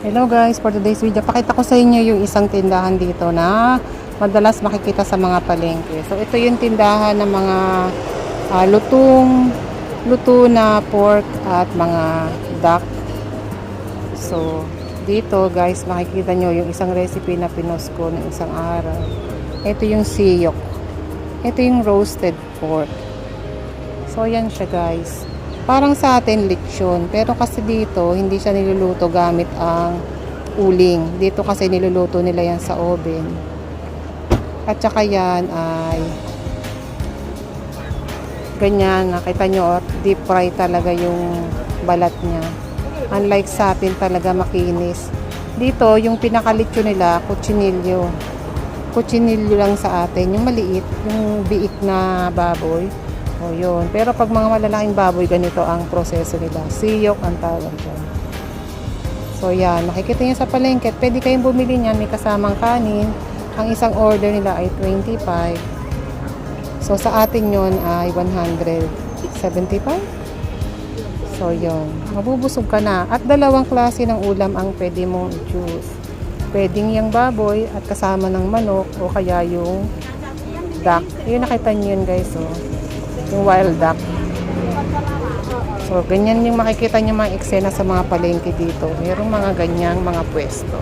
Hello guys, for today's video, pakita ko sa inyo yung isang tindahan dito na madalas makikita sa mga palengke. So ito yung tindahan ng mga luto na pork at mga duck. So dito guys, makikita nyo yung isang recipe na pinost ko ng isang araw. Ito yung siyok. Ito yung roasted pork. So yan siya guys. Parang sa atin lechon, pero kasi dito hindi siya niluluto gamit ang uling. Dito kasi niluluto nila yan sa oven. At saka yan ay ganyan, nakita nyo, deep fry talaga yung balat niya. Unlike sa atin talaga makinis. Dito yung pinakalechon nila, kutsinilyo. Kutsinilyo lang sa atin, yung maliit, yung biik na baboy. O yun. Pero pag mga malalaking baboy, ganito ang proseso nila. Siyok ang tawag dyan. So yan, makikita nyo sa palengke. Pwede kayong bumili niyan, may kasamang kanin. Ang isang order nila ay 25. So sa atin yun ay 175. So yun, mabubusog ka na. At dalawang klase ng ulam ang pwede mong i-choose. Pwedeng yung baboy at kasama ng manok o kaya yung duck. Yun, nakita nyo yun guys. So, yung wild duck. So, ganyan yung makikita nyo mga eksena sa mga palengke dito. Mayroong mga ganyang mga pwesto.